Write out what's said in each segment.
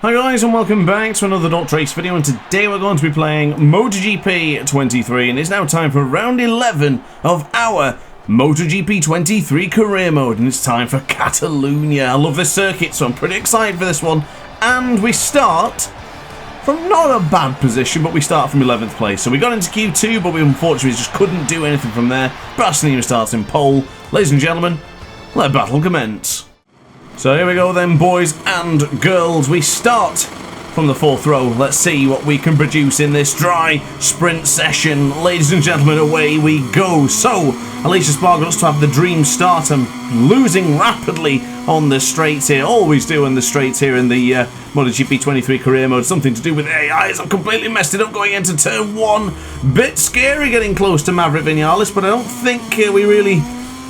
Hi guys and welcome back to another DrAce video, and today we're going to be playing MotoGP 23, and it's now time for round 11 of our MotoGP 23 career mode, and it's time for Catalunya. I love this circuit, so I'm pretty excited for this one. And we start from not a bad position, but we start from 11th place. So we got into Q2, but we unfortunately just couldn't do anything from there. Bastianini starts in pole. Ladies and gentlemen, let battle commence. So here we go then, boys and girls. We start from the fourth row. Let's see what we can produce in this dry sprint session. Ladies and gentlemen, away we go. So, Aleix Espargaro looks to have the dream start and losing rapidly on the straights here. Always doing the straights here in the MotoGP 23 career mode. Something to do with AIs. I've completely messed it up going into turn one. Bit scary getting close to Maverick Vinales, but I don't think we really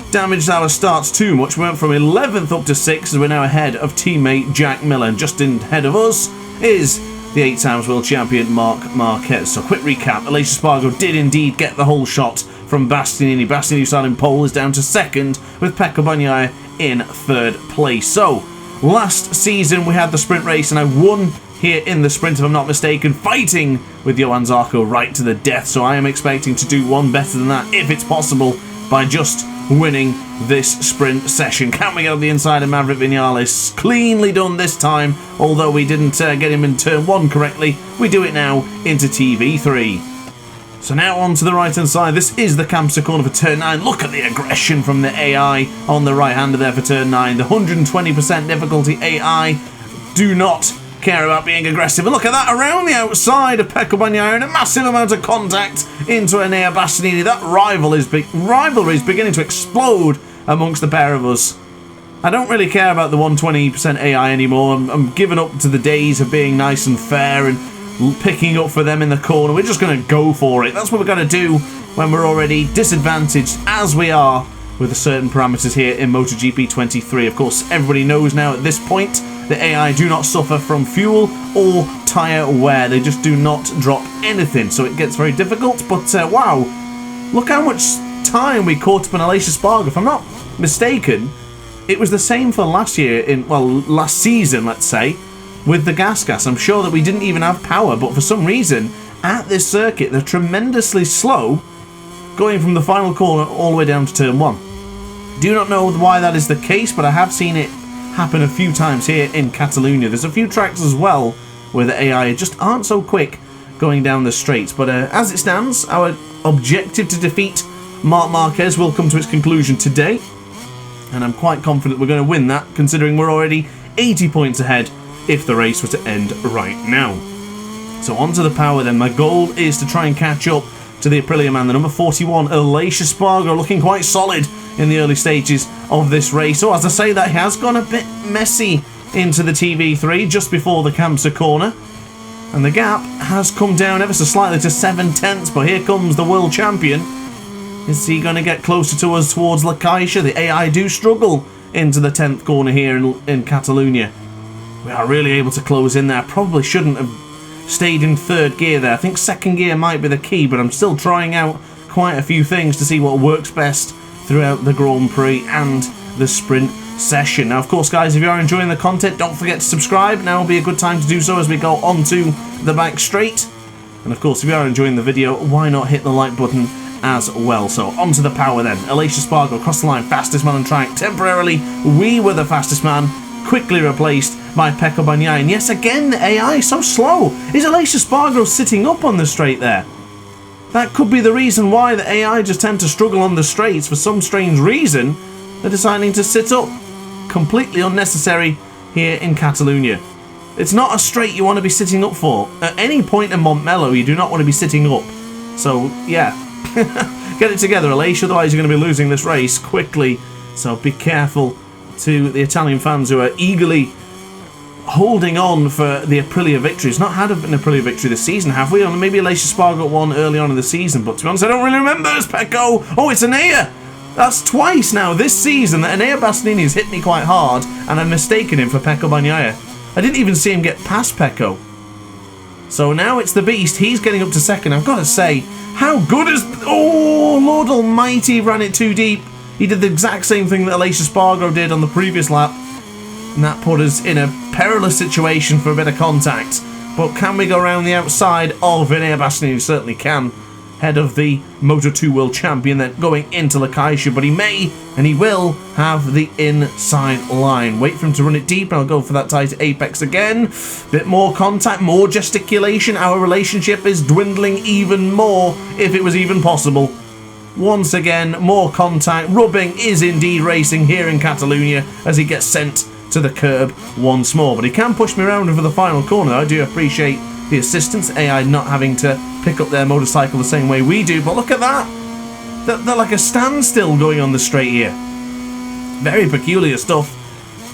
damaged our starts too much. We went from 11th up to 6th, as we're now ahead of teammate Jack Miller. And just in ahead of us is the 8 times world champion Marc Marquez. So quick recap, Aleix Espargaro did indeed get the whole shot from Bastianini. Bastianini starting pole is down to 2nd, with Pecco Bagnaia in 3rd place. So last season we had the sprint race and I won here in the sprint, if I'm not mistaken, fighting with Johann Zarco right to the death. So I am expecting to do one better than that, if it's possible, by just winning this sprint session. Can we get on the inside of Maverick Vinales? Cleanly done this time, although we didn't get him in turn 1 correctly. We do it now into TV3. So now on to the right hand side. This is the camper corner for turn 9. Look at the aggression from the AI on the right hander there for turn 9. The 120% difficulty AI do not care about being aggressive. And look at that, around the outside of Pecco Bagnaia, and a massive amount of contact into Enea Bastianini. That rivalry is beginning to explode amongst the pair of us. I don't really care about the 120% AI anymore. I'm giving up to the days of being nice and fair and picking up for them in the corner. We're just going to go for it. That's what we're going to do when we're already disadvantaged, as we are with certain parameters here in MotoGP 23. Of course, everybody knows now at this point the AI do not suffer from fuel or tyre wear. They just do not drop anything, so it gets very difficult. But wow, look how much time we caught up on Aleix Espargaro. If I'm not mistaken, it was the same for last year, last season, let's say, with the gas. I'm sure that we didn't even have power, but for some reason, at this circuit, they're tremendously slow, going from the final corner all the way down to turn 1. Do not know why that is the case, but I have seen it happen a few times here in Catalunya. There's a few tracks as well where the AI just aren't so quick going down the straights. But as it stands, our objective to defeat Marc Marquez will come to its conclusion today, and I'm quite confident we're going to win that, considering we're already 80 points ahead if the race were to end right now. So on to the power then. My goal is to try and catch up to the Aprilia man, the number 41, Aleix Espargaro, looking quite solid in the early stages of this race. So as I say, that has gone a bit messy into the TV3 just before the Kamsa corner, and the gap has come down ever so slightly to 7/10. But here comes the world champion. Is he going to get closer to us towards La Caixa? The AI do struggle into the 10th corner here in Catalunya. We are really able to close in there. Probably shouldn't have stayed in 3rd gear there. I think 2nd gear might be the key, but I'm still trying out quite a few things to see what works best throughout the Grand Prix and the sprint session. Now, of course, guys, if you are enjoying the content, don't forget to subscribe. Now will be a good time to do so as we go onto the back straight. And of course, if you are enjoying the video, why not hit the like button as well? So onto the power then. Aleix Espargaro across the line, fastest man on track. Temporarily, we were the fastest man, quickly replaced by Pecco Bagnaia. And yes, again, the AI is so slow. Is Aleix Espargaro sitting up on the straight there? That could be the reason why the AI just tend to struggle on the straights. For some strange reason, they're deciding to sit up. Completely unnecessary here in Catalunya. It's not a straight you want to be sitting up for. At any point in Montmello, you do not want to be sitting up. So, yeah. Get it together, Aleix, otherwise you're going to be losing this race quickly. So be careful to the Italian fans who are eagerly holding on for the Aprilia victory. It's not had an Aprilia victory this season, have we? Or maybe Aleix Espargaro got one early on in the season, but to be honest, I don't really remember. It's Pecco. Oh, it's Enea. That's twice now this season that Enea Bastianini has hit me quite hard, and I've mistaken him for Pecco Bagnaia. I didn't even see him get past Pecco. So now it's the Beast. He's getting up to 2nd. I've got to say, how good is... Oh, Lord Almighty, ran it too deep. He did the exact same thing that Aleix Espargaro did on the previous lap, and that put us in a perilous situation for a bit of contact. But can we go around the outside of Enea Bastianini? We certainly can. Head of the Moto2 World Champion, then going into Lakaisha, but he may and he will have the inside line. Wait for him to run it deep, and I'll go for that tight apex again. Bit more contact, more gesticulation. Our relationship is dwindling even more, if it was even possible. Once again, more contact. Rubbing is indeed racing here in Catalunya as he gets sent to the curb once more. But he can push me around for the final corner. I do appreciate the assistance, AI not having to pick up their motorcycle the same way we do, but look at that! They're like a standstill going on the straight here. Very peculiar stuff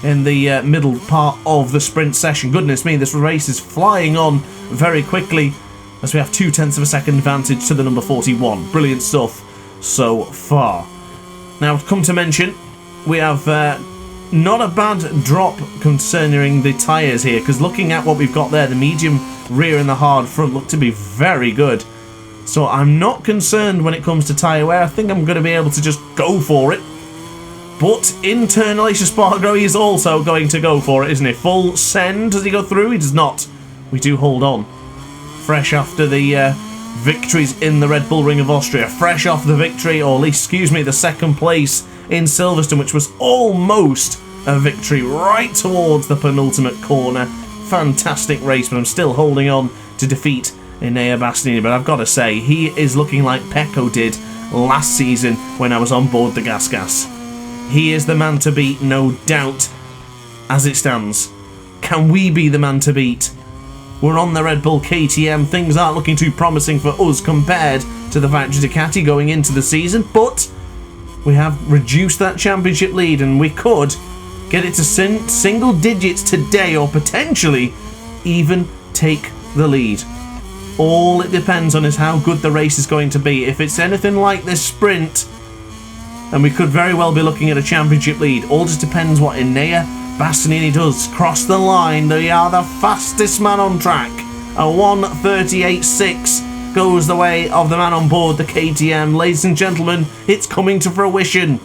in the middle part of the sprint session. Goodness me, this race is flying on very quickly as we have 0.2 of a second advantage to the number 41. Brilliant stuff so far. Now, come to mention, we have not a bad drop concerning the tyres here, because looking at what we've got there, the medium rear and the hard front look to be very good. So I'm not concerned when it comes to tyre wear. I think I'm going to be able to just go for it. But internal Enea Bastianini, he is also going to go for it, isn't he? Full send. Does he go through? He does not. We do hold on. Fresh after the victories in the Red Bull Ring of Austria. Fresh off the victory, or at least, excuse me, the second place in Silverstone, which was almost a victory right towards the penultimate corner. Fantastic race, but I'm still holding on to defeat Enea Bastianini. But I've got to say, he is looking like Pecco did last season when I was on board the Gas. He is the man to beat, no doubt, as it stands. Can we be the man to beat? We're on the Red Bull KTM. Things aren't looking too promising for us compared to the Factory Ducati going into the season, but we have reduced that championship lead, and we could get it to single digits today, or potentially even take the lead. All it depends on is how good the race is going to be. If it's anything like this sprint, then we could very well be looking at a championship lead. All just depends what Enea Bastianini does. Cross the line. They are the fastest man on track. A 1:38.6 goes the way of the man on board the KTM. Ladies and gentlemen, it's coming to fruition.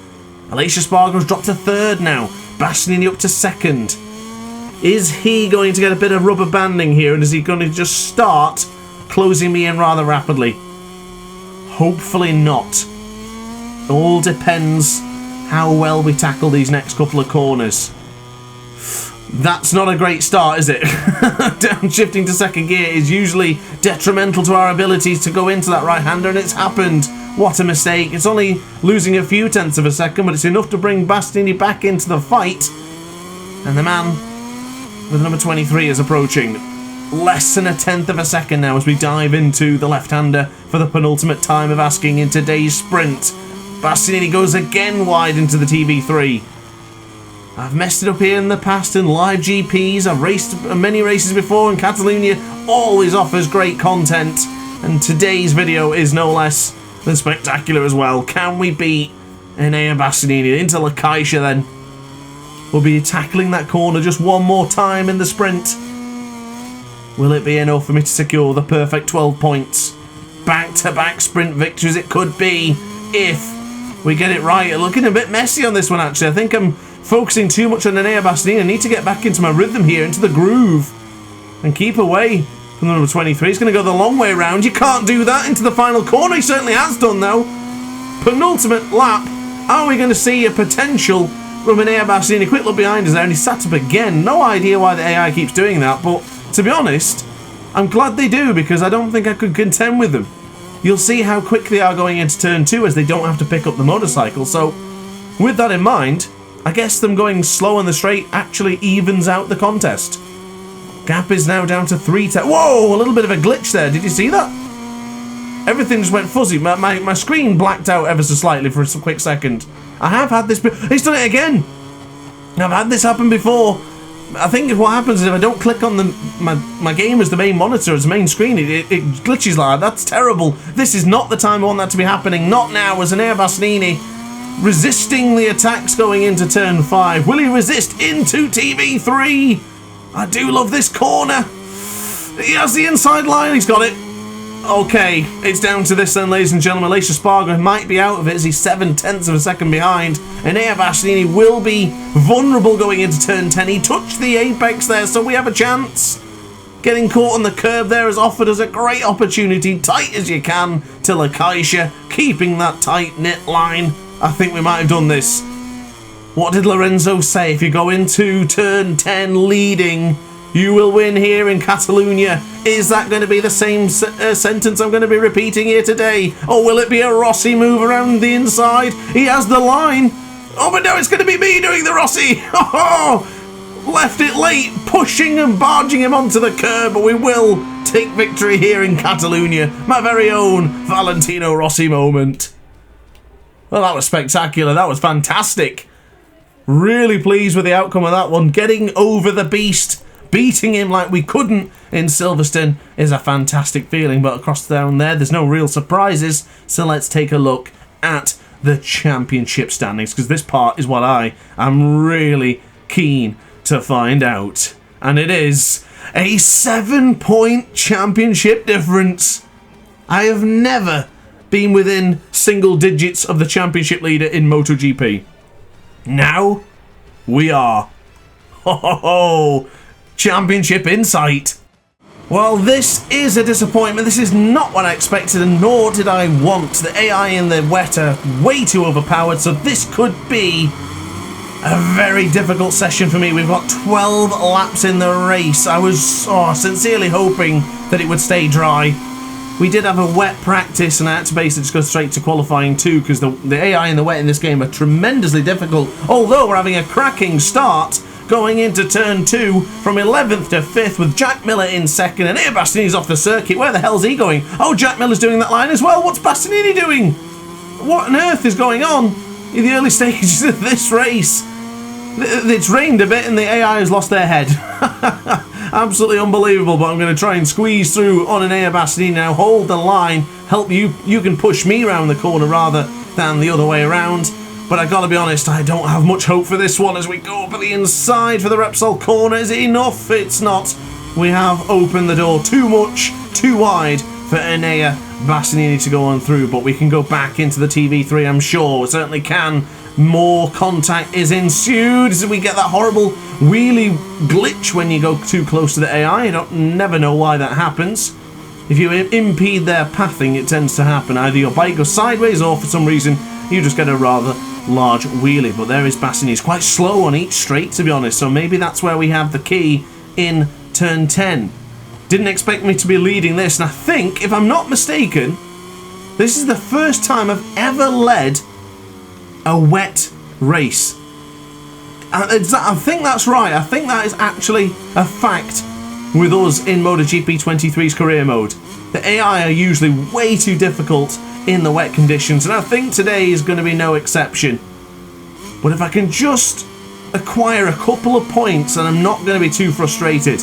Aleix Espargaro's dropped to third now. Bastianini up to second. Is he going to get a bit of rubber banding here, and is he going to just start closing me in rather rapidly? Hopefully not. All depends how well we tackle these next couple of corners. That's not a great start, is it? Downshifting to second gear is usually detrimental to our abilities to go into that right-hander, and it's happened. What a mistake. It's only losing a few tenths of a second, but it's enough to bring Bastianini back into the fight. And the man with number 23 is approaching. Less than a tenth of a second now as we dive into the left-hander for the penultimate time of asking in today's sprint. Bastianini goes again wide into the TV3. I've messed it up here in the past in live GPs. I've raced many races before, and Catalunya always offers great content. And today's video is no less than spectacular as well. Can we beat Enea Bastianini into Lakaisha then? We'll be tackling that corner just one more time in the sprint. Will it be enough for me to secure the perfect 12 points? Back-to-back sprint victories it could be if we get it right. Looking a bit messy on this one, actually. I think I'm focusing too much on Enea Bastianini. I need to get back into my rhythm here, into the groove, and keep away from the number 23. He's going to go the long way around. You can't do that into the final corner. He certainly has done, though. Penultimate lap. Are we going to see a potential from Enea Bastianini? Quick look behind us there, and he sat up again. No idea why the AI keeps doing that, but to be honest, I'm glad they do, because I don't think I could contend with them. You'll see how quick they are going into turn 2 as they don't have to pick up the motorcycle. So, with that in mind, I guess them going slow on the straight actually evens out the contest. Gap is now down to 3 10. Whoa, a little bit of a glitch there. Did you see that? Everything just went fuzzy. My screen blacked out ever so slightly for a quick second. I have had this... He's done it again! I've had this happen before. I think what happens is if I don't click on my game as the main monitor, as the main screen, it glitches like that. That's terrible. This is not the time I want that to be happening. Not now, as Enea Bastianini resisting the attacks going into turn 5. Will he resist into TV3? I do love this corner. He has the inside line. He's got it. Okay, it's down to this then, ladies and gentlemen. Aleix Espargaro might be out of it as he's 7/10 of a second behind. Enea Bastianini will be vulnerable going into turn 10. He touched the apex there, so we have a chance. Getting caught on the curb there has offered us a great opportunity, tight as you can, to Lakaisha, keeping that tight-knit line. I think we might have done this. What did Lorenzo say? If you go into turn 10 leading, you will win here in Catalunya. Is that going to be the same sentence I'm going to be repeating here today? Or will it be a Rossi move around the inside? He has the line. Oh, but no, it's going to be me doing the Rossi. Oh, left it late, pushing and barging him onto the curb, but we will take victory here in Catalunya. My very own Valentino Rossi moment. Well, that was spectacular. That was fantastic. Really pleased with the outcome of that one. Getting over the beast, beating him like we couldn't in Silverstone is a fantastic feeling. But across down there's no real surprises. So let's take a look at the championship standings, because this part is what I am really keen to find out. And it is a 7-point championship difference. I have never been within single digits of the championship leader in MotoGP. Now we are. Ho ho ho! Championship in sight. Well, this is a disappointment. This is not what I expected, and nor did I want. The AI in the wet are way too overpowered, so this could be a very difficult session for me. We've got 12 laps in the race. I was sincerely hoping that it would stay dry. We did have a wet practice, and I had to basically just go straight to qualifying 2, because the AI in the wet in this game are tremendously difficult. Although we're having a cracking start going into turn 2 from 11th to 5th with Jack Miller in 2nd, and Enea Bastianini's off the circuit. Where the hell's he going? Oh, Jack Miller's doing that line as well. What's Bastianini doing? What on earth is going on in the early stages of this race? It's rained a bit and the AI has lost their head. Absolutely unbelievable, but I'm going to try and squeeze through on Enea Bastianini now. Hold the line. Help you. You can push me around the corner rather than the other way around. But I gotta be honest, I don't have much hope for this one as we go over the inside for the Repsol corner. Is it enough? It's not. We have opened the door too much, too wide for Enea Bastianini to go on through, but we can go back into the TV3, I'm sure. We certainly can. More contact is ensued as we get that horrible wheelie glitch when you go too close to the AI. I never know why that happens. If you impede their pathing, it tends to happen. Either your bike goes sideways or for some reason you just get a rather large wheelie. But there is Bastianini. He's quite slow on each straight, to be honest, so maybe that's where we have the key in turn 10. Didn't expect me to be leading this, and I think, if I'm not mistaken, this is the first time I've ever led a wet race. I think that's right. I think that is actually a fact with us in MotoGP 23's career mode. The AI are usually way too difficult in the wet conditions, and I think today is going to be no exception. But if I can just acquire a couple of points, and I'm not going to be too frustrated.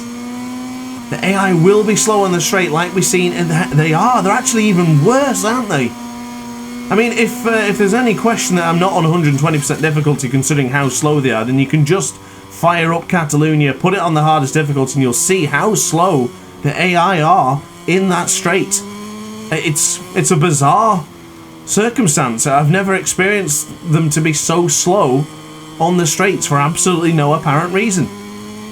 The AI will be slow on the straight like we've seen, and they're actually even worse, aren't they? I mean, if there's any question that I'm not on 120% difficulty considering how slow they are, then you can just fire up Catalunya, put it on the hardest difficulty, and you'll see how slow the AI are in that straight. It's a bizarre circumstance. I've never experienced them to be so slow on the straights for absolutely no apparent reason.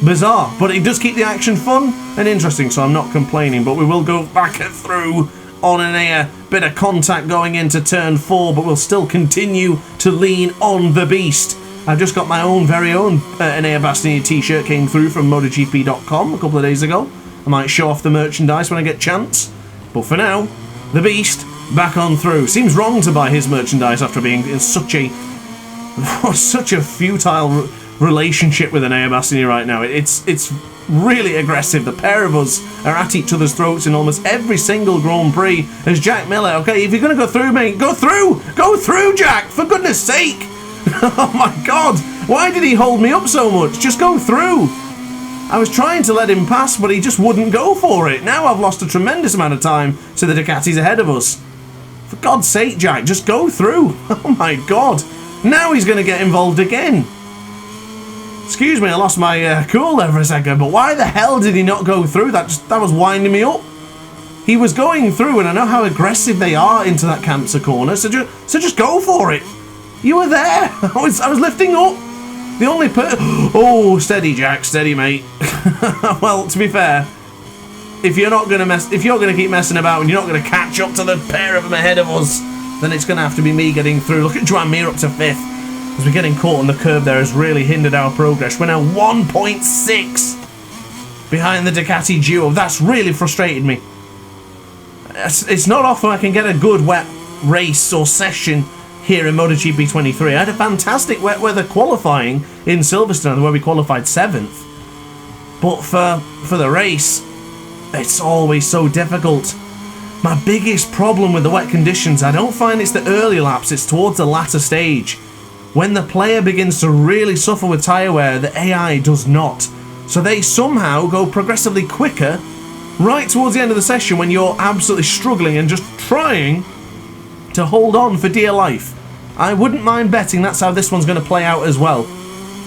Bizarre, but it does keep the action fun and interesting, so I'm not complaining. But we will go back through on Enea. Bit of contact going into turn 4, but we'll still continue to lean on the beast. I've just got my own very own Enea Bastianini t-shirt came through from MotoGP.com a couple of days ago. I might show off the merchandise when I get a chance. But for now, the beast back on through. Seems wrong to buy his merchandise after being in such a futile relationship with Enea Bastianini right now. It's really aggressive. The pair of us are at each other's throats in almost every single Grand Prix. As Jack Miller, okay, if you're going to go through, mate, go through! Go through, Jack! For goodness sake! Oh my god! Why did he hold me up so much? Just go through! I was trying to let him pass, but he just wouldn't go for it. Now I've lost a tremendous amount of time to the Ducatis ahead of us. For God's sake, Jack, just go through! Oh my god! Now he's going to get involved again! Excuse me, I lost my cool there for a second, but why the hell did he not go through? That was winding me up. He was going through, and I know how aggressive they are into that cancer corner, so just go for it. You were there. I was lifting up. The only oh, steady, Jack, steady, mate. Well, to be fair, if you're gonna keep messing about and you're not gonna catch up to the pair of them ahead of us, then it's gonna have to be me getting through. Look at Joan Mir up to 5th. As we're getting caught on the curb there has really hindered our progress. We're now 1.6 behind the Ducati duo. That's really frustrated me. It's not often I can get a good wet race or session here in MotoGP 23. I had a fantastic wet weather qualifying in Silverstone where we qualified 7th. But for the race, it's always so difficult. My biggest problem with the wet conditions, I don't find it's the early laps, it's towards the latter stage. When the player begins to really suffer with tyre wear, the AI does not. So they somehow go progressively quicker right towards the end of the session when you're absolutely struggling and just trying to hold on for dear life. I wouldn't mind betting that's how this one's going to play out as well.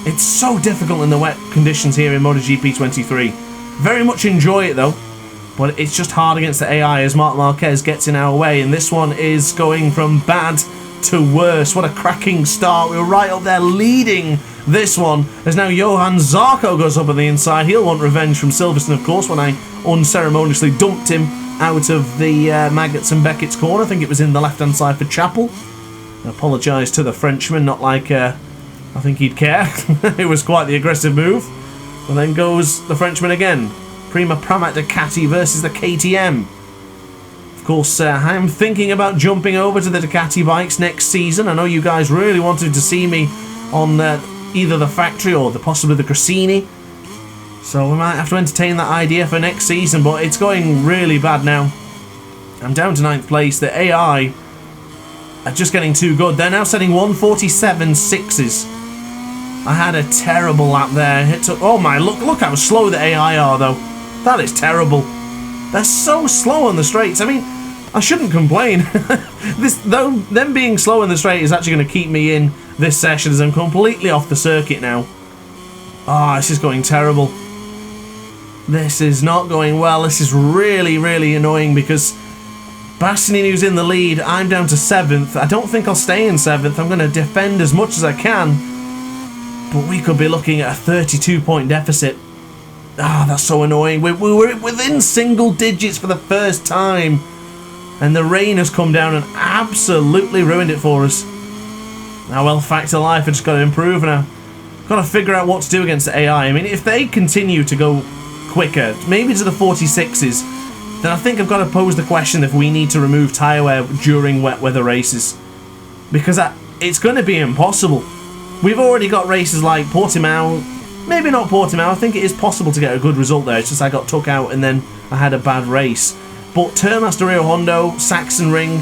It's so difficult in the wet conditions here in MotoGP 23. Very much enjoy it though, but it's just hard against the AI as Marc Marquez gets in our way, and this one is going from bad to worse. What a cracking start. We were right up there leading this one as now Johan Zarco goes up on the inside. He'll want revenge from Silverstone, of course, when I unceremoniously dumped him out of the Maggots and Beckett's corner. I think it was in the left-hand side for Chappell. I apologise to the Frenchman, not like I think he'd care. It was quite the aggressive move. And then goes the Frenchman again. Prima Pramac Ducati versus the KTM. Of course, I'm thinking about jumping over to the Ducati bikes next season. I know you guys really wanted to see me on either the factory or possibly the Grassini. So we might have to entertain that idea for next season, but it's going really bad now. I'm down to 9th place. The AI are just getting too good. They're now setting 147.6s. I had a terrible lap there. It took, oh my, look how slow the AI are though. That is terrible. They're so slow on the straights. I mean, I shouldn't complain. Them being slow in the straight is actually going to keep me in this session as I'm completely off the circuit now. Ah, this is going terrible. This is not going well. This is really, really annoying because Bastianini, who's in the lead, I'm down to 7th. I don't think I'll stay in 7th. I'm going to defend as much as I can. But we could be looking at a 32-point deficit. Ah, that's so annoying. We were within single digits for the first time. And the rain has come down and absolutely ruined it for us. Now, well, fact of life, I just got to improve now. Got to figure out what to do against the AI. I mean, if they continue to go quicker, maybe to the 46s, then I think I've got to pose the question if we need to remove tyre wear during wet weather races. Because it's going to be impossible. We've already got races like Portimao. Maybe not Portimao. I think it is possible to get a good result there. It's just I got took out and then I had a bad race. But Termas de Rio Hondo, Sachsenring,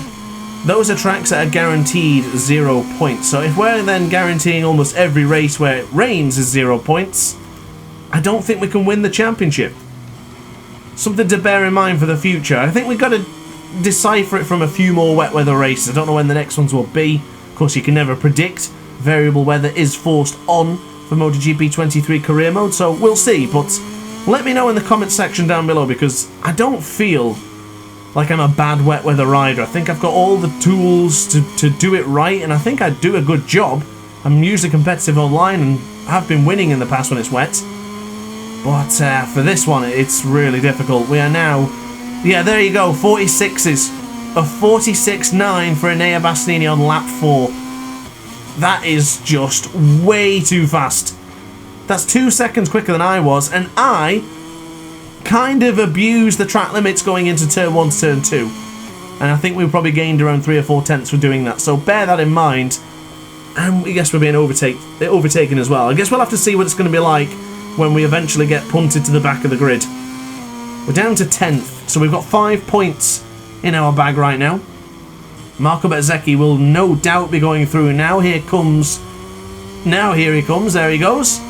those are tracks that are guaranteed 0 points. So if we're then guaranteeing almost every race where it rains is 0 points, I don't think we can win the championship. Something to bear in mind for the future. I think we've got to decipher it from a few more wet weather races. I don't know when the next ones will be. Of course, you can never predict. Variable weather is forced on for MotoGP 23 career mode, so we'll see. But let me know in the comment section down below, because I don't feel like I'm a bad wet weather rider. I think I've got all the tools to do it right, and I think I do a good job. I'm usually competitive online and have been winning in the past when it's wet. But for this one, it's really difficult. We are now, yeah, there you go, 46s. A 46.9 for Enea Bastianini on lap 4. That is just way too fast. That's 2 seconds quicker than I was, and I kind of abused the track limits going into turn 1 to turn 2. And I think we probably gained around 3 or 4 tenths for doing that, so bear that in mind. And I guess we're being overtaken as well. I guess we'll have to see what it's going to be like when we eventually get punted to the back of the grid. We're down to 10th, so we've got 5 points in our bag right now. Marco Bezzecchi will no doubt be going through now. Here he comes. There he goes.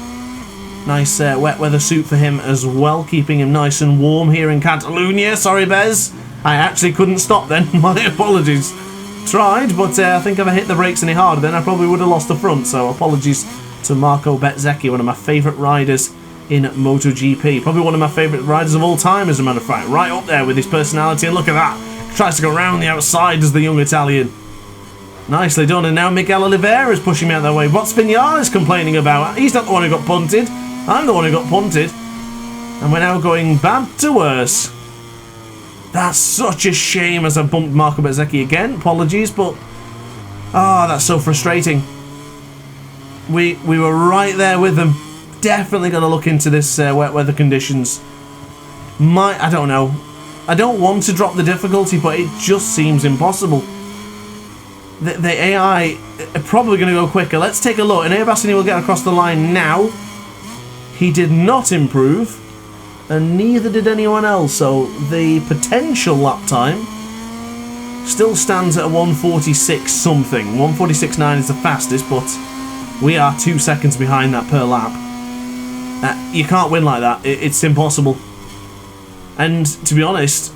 Nice wet weather suit for him as well, keeping him nice and warm here in Catalunya. Sorry, Bez. I actually couldn't stop then. My apologies. Tried, but I think if I hit the brakes any harder, then I probably would have lost the front. So apologies to Marco Bezzecchi, one of my favourite riders in MotoGP. Probably one of my favourite riders of all time, as a matter of fact. Right up there with his personality, and look at that. Tries to go around the outside as the young Italian. Nicely done, and now Miguel Oliveira is pushing me out that way. What's Vinales complaining about? He's not the one who got punted. I'm the one who got punted. And we're now going bad to worse. That's such a shame, as I bumped Marco Bezzecchi again. Apologies, but... that's so frustrating. We were right there with them. Definitely got to look into this wet weather conditions. I don't know. I don't want to drop the difficulty, but it just seems impossible. The AI are probably going to go quicker. Let's take a look. Enea Bastianini will get across the line now. He did not improve, and neither did anyone else. So the potential lap time still stands at a 1:46 something. 1:46.9 is the fastest, but we are 2 seconds behind that per lap. You can't win like that. It's impossible. And to be honest,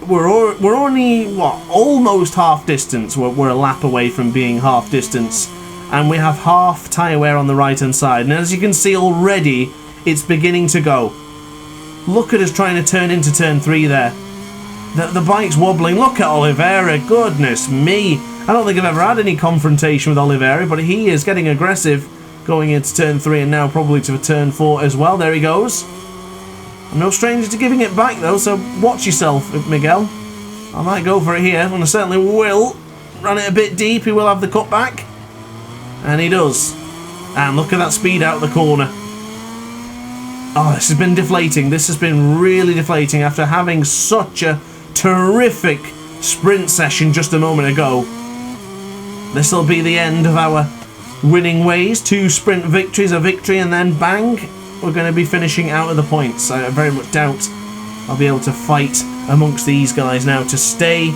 we're only, what, almost half distance. We're a lap away from being half distance. And we have half tyre wear on the right-hand side. And as you can see already, it's beginning to go. Look at us trying to turn into turn 3 there. The bike's wobbling. Look at Oliveira. Goodness me. I don't think I've ever had any confrontation with Oliveira, but he is getting aggressive going into turn 3 and now probably to turn 4 as well. There he goes. I'm no stranger to giving it back though, so watch yourself, Miguel. I might go for it here, and I certainly will. Run it a bit deep, he will have the cutback. And he does. And look at that speed out the corner. Oh, this has been deflating. This has been really deflating after having such a terrific sprint session just a moment ago. This will be the end of our winning ways. 2 sprint victories, a victory, and then bang, we're going to be finishing out of the points. I very much doubt I'll be able to fight amongst these guys now to stay,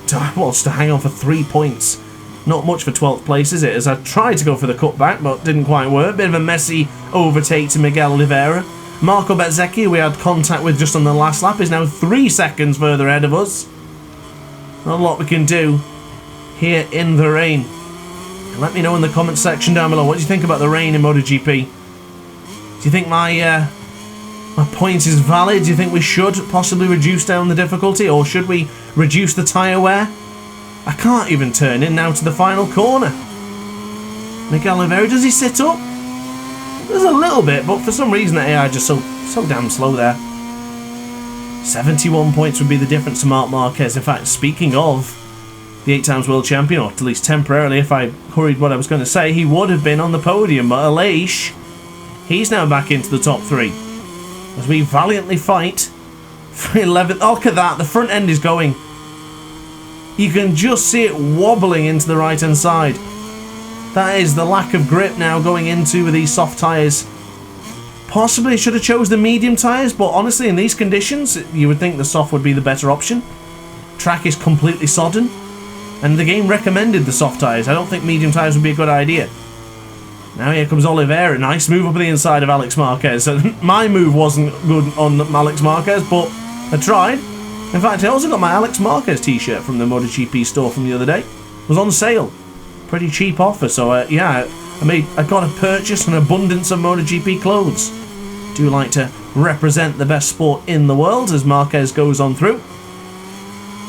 to hang on for 3 points. Not much for 12th place, is it? As I tried to go for the cutback, but didn't quite work. Bit of a messy overtake to Miguel Oliveira. Marco Bezzecchi, we had contact with just on the last lap, is now 3 seconds further ahead of us. Not a lot we can do here in the rain. Let me know in the comments section down below, what do you think about the rain in MotoGP? Do you think my point is valid? Do you think we should possibly reduce down the difficulty, or should we reduce the tyre wear? I can't even turn in now to the final corner. Miguel Oliveira, does he sit up? There's a little bit, but for some reason the AI just so damn slow there. 71 points would be the difference to Marc Marquez. In fact, speaking of the 8 times world champion, or at least temporarily, if I hurried what I was going to say, he would have been on the podium, but Aleix, he's now back into the top 3. As we valiantly fight for 11th. Oh, look at that, the front end is going. You can just see it wobbling into the right hand side. That is the lack of grip now going into with these soft tyres. Possibly should have chose the medium tyres, but honestly in these conditions you would think the soft would be the better option. Track is completely sodden, and the game recommended the soft tyres. I don't think medium tyres would be a good idea. Now here comes Oliveira. Nice move up the inside of Alex Marquez. So my move wasn't good on Alex Marquez, but I tried. In fact, I also got my Alex Marquez t-shirt from the MotoGP store from the other day. It was on sale. Pretty cheap offer, so yeah, I got to purchase an abundance of MotoGP clothes. Do like to represent the best sport in the world as Marquez goes on through.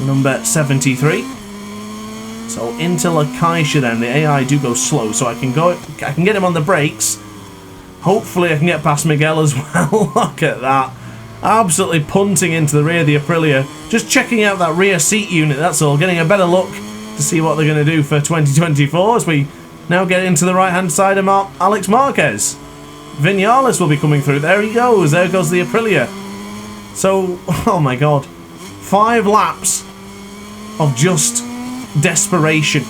Number 73. So into Lakaisha then, the AI do go slow, so I can get him on the brakes. Hopefully I can get past Miguel as well. Look at that. Absolutely punting into the rear of the Aprilia. Just checking out that rear seat unit, that's all. Getting a better look to see what they're going to do for 2024 as we now get into the right hand side of Alex Marquez. Vinales will be coming through. There he goes. There goes the Aprilia. So, oh my god. 5 laps of just desperation.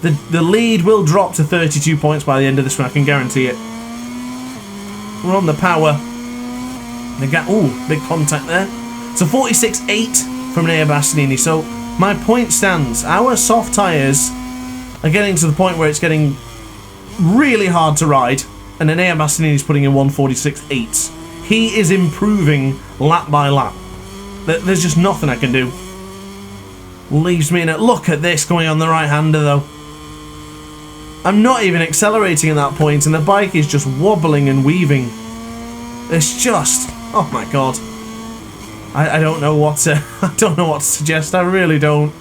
The lead will drop to 32 points by the end of this one, I can guarantee it. We're on the power. Ooh, big contact there. So 46.8 from Enea Bastianini. So my point stands. Our soft tyres are getting to the point where it's getting really hard to ride, and Enea Bastianini is putting in 146.8. He is improving lap by lap. There's just nothing I can do. Leaves me in it. Look at this going on the right-hander though. I'm not even accelerating at that point, and the bike is just wobbling and weaving. It's just, oh my god. I don't know what to, I don't know what to suggest. I really don't.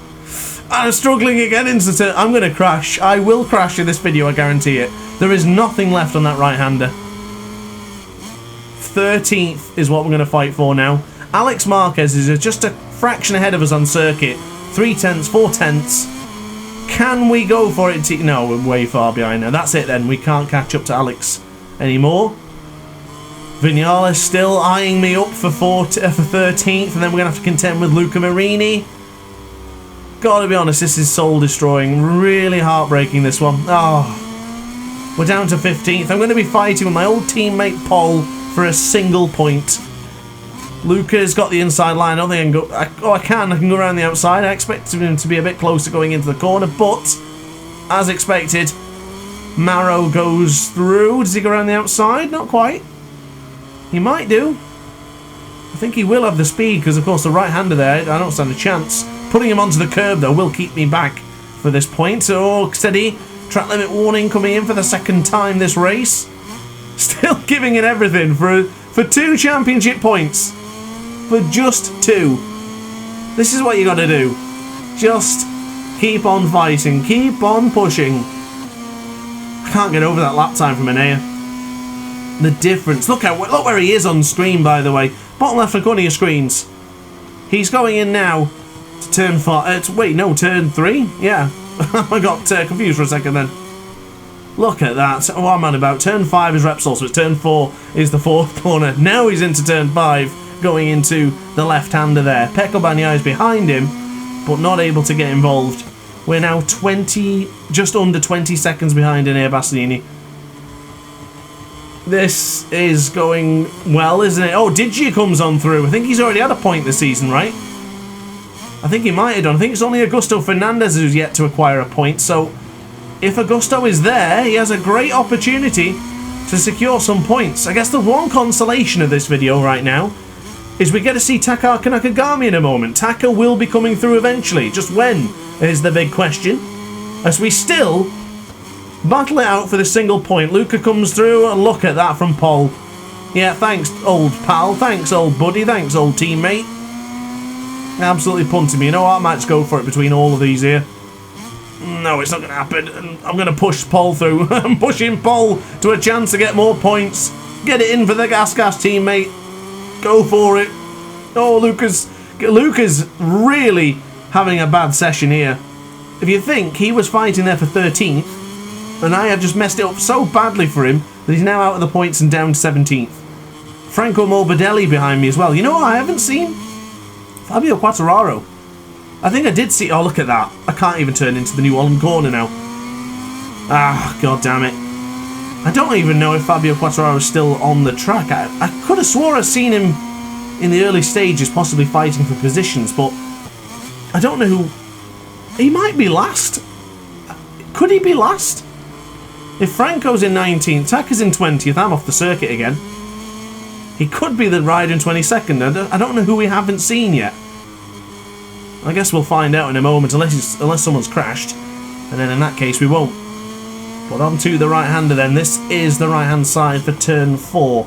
I'm struggling again into turn. I'm going to crash. I will crash in this video, I guarantee it. There is nothing left on that right-hander. 13th is what we're going to fight for now. Alex Marquez is just a fraction ahead of us on circuit. 3 tenths, 4 tenths. Can we go for it? No, we're way far behind now. That's it then. We can't catch up to Alex anymore. Vinales still eyeing me up for 13th, and then we're going to have to contend with Luca Marini. Gotta be honest, this is soul destroying. Really heartbreaking, this one. Oh, we're down to 15th. I'm going to be fighting with my old teammate Paul for a single point. Luca's got the inside line. I don't think I can go. I can go around the outside. I expect him to be a bit closer going into the corner, but as expected, Maro goes through. Does he go around the outside? Not quite. He might do. I think he will have the speed because, of course, the right-hander there, I don't stand a chance. Putting him onto the curb, though, will keep me back for this point. Oh, steady. Track limit warning coming in for the second time this race. Still giving it everything for 2 championship points. For just 2. This is what you got to do. Just keep on fighting. Keep on pushing. I can't get over that lap time from Enea. The difference. Look where he is on screen, by the way. Bottom left corner of your screens. He's going in now to turn 4. Wait, no, turn 3? Yeah. I got confused for a second then. Look at that. Oh, I'm on about. Turn 5 is Repsol, so it's turn 4 is the 4th corner. Now he's into turn 5, going into the left-hander there. Pecco Bagnaia is behind him, but not able to get involved. We're now just under 20 seconds behind Enea Bastianini. This is going well, isn't it? Oh, Digi comes on through. I think he's already had a point this season, right? I think he might have done. I think it's only Augusto Fernandez who's yet to acquire a point, so if Augusto is there, he has a great opportunity to secure some points. I guess the one consolation of this video right now is we get to see Taka Nakagami in a moment. Taka will be coming through eventually. Just when is the big question. As we still battle it out for the single point. Luca comes through, and look at that from Paul. Yeah, thanks, old pal. Thanks, old buddy. Thanks, old teammate. Absolutely punting me. You know what? I might just go for it between all of these here. No, it's not going to happen. I'm going to push Paul through. I'm pushing Paul to a chance to get more points. Get it in for the Gas teammate. Go for it. Oh, Luca's really having a bad session here. If you think he was fighting there for 13th, and I have just messed it up so badly for him that he's now out of the points and down to 17th. Franco Morbidelli behind me as well. You know what I haven't seen? Fabio Quartararo. I think I did see... Oh, look at that. I can't even turn into the New Holland corner now. Ah, god damn it. I don't even know if Fabio Quartararo is still on the track. I could have swore I've seen him in the early stages possibly fighting for positions, but I don't know who... He might be last. Could he be last? If Franco's in 19th, Taka's in 20th, I'm off the circuit again. He could be the rider in 22nd. I don't know who we haven't seen yet. I guess we'll find out in a moment, unless someone's crashed. And then in that case, we won't. But on to the right-hander then. This is the right-hand side for turn 4.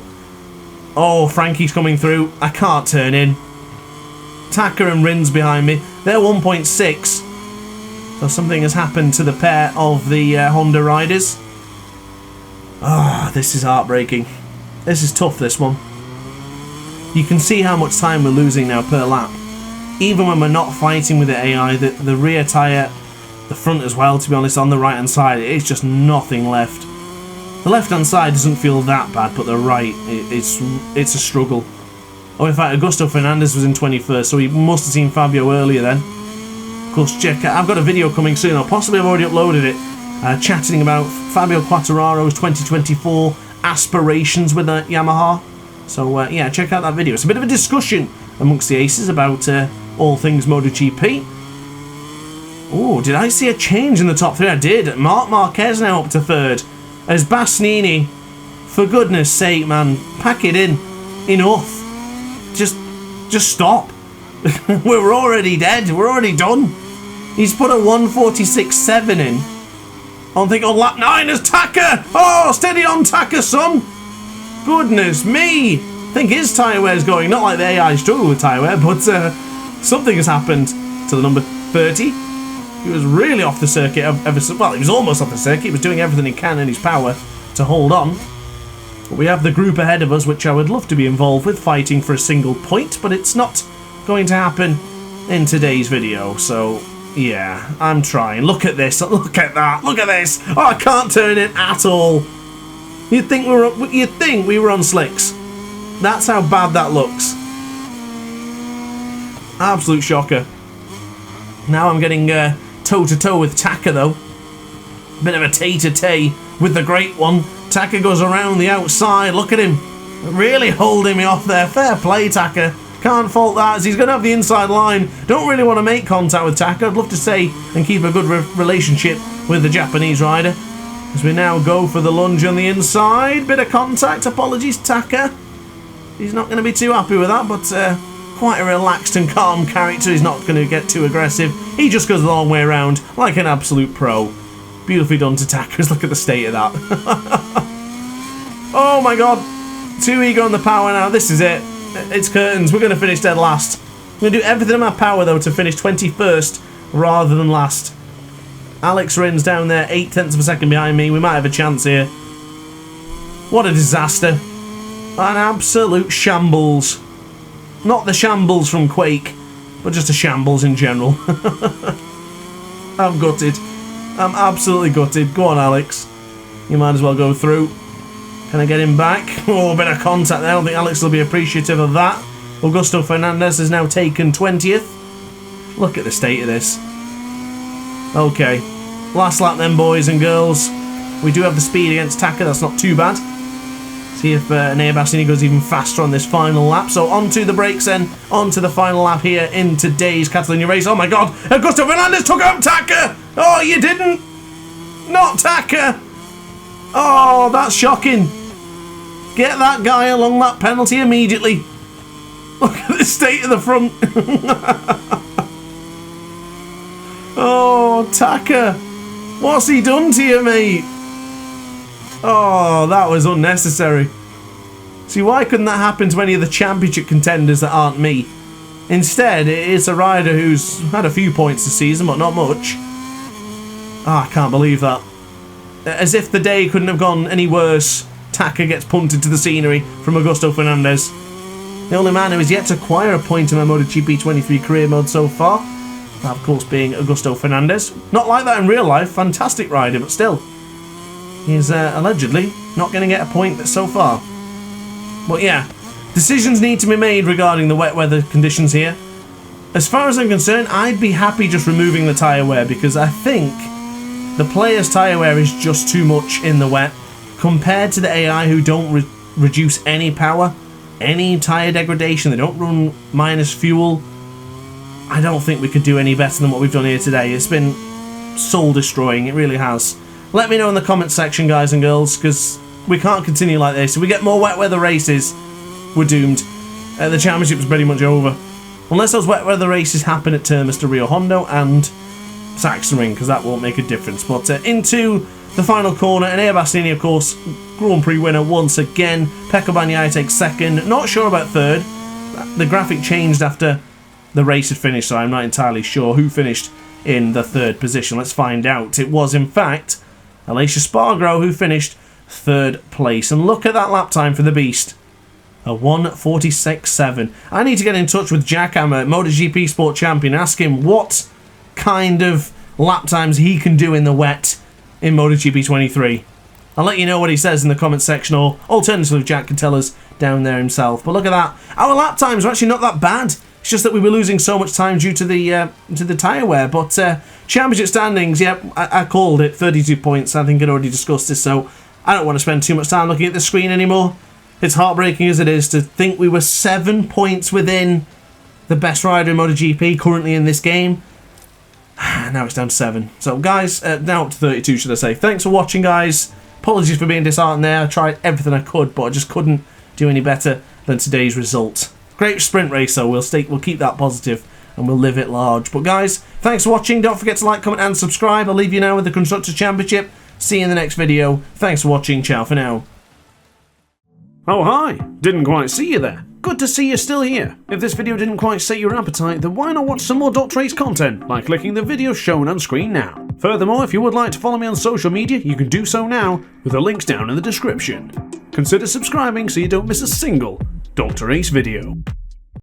Oh, Frankie's coming through. I can't turn in. Taka and Rins behind me. They're 1.6. So something has happened to the pair of the Honda riders. Ah, this is heartbreaking. This is tough, this one. You can see how much time we're losing now per lap. Even when we're not fighting with the AI, the rear tyre, the front as well, to be honest, on the right-hand side, it's just nothing left. The left-hand side doesn't feel that bad, but the right, it's a struggle. Oh, in fact, Augusto Fernandez was in 21st, so he must have seen Fabio earlier then. Of course, check out, I've got a video coming soon, or possibly I've already uploaded it, chatting about Fabio Quartararo's 2024 aspirations with the Yamaha. So, yeah, check out that video. It's a bit of a discussion amongst the aces about all things MotoGP. Oh, did I see a change in the top 3? I did. Marc Marquez now up to 3rd. As Bastianini, for goodness sake, man, pack it in. Enough. Just stop. We're already dead. We're already done. He's put a 1:46.7 in. I think on lap 9 is Taka. Oh, steady on Taka, son. Goodness me. I think his tyre wear is going. Not like the AI struggle with tyre wear, but something has happened to the number 30. He was really off the circuit well, he was almost off the circuit. He was doing everything he can in his power to hold on. But we have the group ahead of us, which I would love to be involved with, fighting for a single point, but it's not going to happen in today's video, so yeah, I'm trying. Look at this, look at that, look at this. Oh, I can't turn it at all. You'd think we were on slicks. That's how bad that looks. Absolute shocker. Now I'm getting toe-to-toe with Taka, though. Bit of a tay-to-tay with the great one. Taka goes around the outside. Look at him. Really holding me off there. Fair play, Taka. Can't fault that, as he's going to have the inside line. Don't really want to make contact with Taka. I'd love to say and keep a good relationship with the Japanese rider. As we now go for the lunge on the inside. Bit of contact. Apologies, Taka. He's not going to be too happy with that, but quite a relaxed and calm character. He's not going to get too aggressive. He just goes the long way around like an absolute pro. Beautifully done to Tackers. Look at the state of that. Oh my god. Too eager on the power now. This is it. It's curtains. We're going to finish dead last. I'm going to do everything in my power, though, to finish 21st rather than last. Alex Rins down there, 0.8 of a second behind me. We might have a chance here. What a disaster. An absolute shambles. Not the shambles from Quake, but just a shambles in general. I'm gutted. I'm absolutely gutted. Go on, Alex. You might as well go through. Can I get him back? Oh, a bit of contact there. I don't think Alex will be appreciative of that. Augusto Fernandez has now taken 20th. Look at the state of this. Okay. Last lap then, boys and girls. We do have the speed against Taka. That's not too bad. See if Enea Bastianini goes even faster on this final lap. So onto the brakes then. Onto the final lap here in today's Catalunya race. Oh my god. Augusto Fernandez took out Taka. Oh, you didn't. Not Taka. Oh, that's shocking. Get that guy a long lap penalty immediately. Look at the state of the front. Oh, Taka. What's he done to you, mate? Oh, that was unnecessary. See, why couldn't that happen to any of the championship contenders that aren't me? Instead, it's a rider who's had a few points this season, but not much. Oh, I can't believe that. As if the day couldn't have gone any worse. Taka gets punted to the scenery from Augusto Fernandez. The only man who has yet to acquire a point in my MotoGP 23 career mode so far. That, of course, being Augusto Fernandez. Not like that in real life. Fantastic rider, but still. He's allegedly not going to get a point so far. But yeah, decisions need to be made regarding the wet weather conditions here. As far as I'm concerned, I'd be happy just removing the tyre wear, because I think the player's tyre wear is just too much in the wet compared to the AI, who don't reduce any power, any tyre degradation. They don't run minus fuel. I don't think we could do any better than what we've done here today. It's been soul destroying, it really has. Let me know in the comment section, guys and girls, because we can't continue like this. If we get more wet weather races, we're doomed. The championship's pretty much over. Unless those wet weather races happen at Termas de Rio Hondo and Sachsenring, because that won't make a difference. But into the final corner, Enea Bastianini, of course, Grand Prix winner once again. Pecco Bagnaia takes second. Not sure about third. The graphic changed after the race had finished, so I'm not entirely sure who finished in the third position. Let's find out. It was, in fact, Aleix Espargaro who finished third place. And look at that lap time for the beast. A 1:46.7. I need to get in touch with Jack Hammer, MotoGP Sport Champion, and ask him what kind of lap times he can do in the wet in MotoGP 23. I'll let you know what he says in the comment section, or alternatively Jack can tell us down there himself. But look at that. Our lap times are actually not that bad. It's just that we were losing so much time due to the tyre wear. But championship standings, yeah, I called it. 32 points. I think I'd already discussed this, so I don't want to spend too much time looking at the screen anymore. It's heartbreaking as it is to think we were 7 points within the best rider in MotoGP currently in this game. Now it's down to 7. So, guys, now up to 32, should I say. Thanks for watching, guys. Apologies for being disheartened there. I tried everything I could, but I just couldn't do any better than today's result. Great sprint race, though. We'll keep that positive and we'll live it large. But, guys, thanks for watching. Don't forget to like, comment, and subscribe. I'll leave you now with the Constructors' Championship. See you in the next video. Thanks for watching. Ciao for now. Oh hi, didn't quite see you there. Good to see you're still here. If this video didn't quite sate your appetite, then why not watch some more DrAce content by clicking the video shown on screen now. Furthermore, if you would like to follow me on social media, you can do so now with the links down in the description. Consider subscribing so you don't miss a single DrAce video.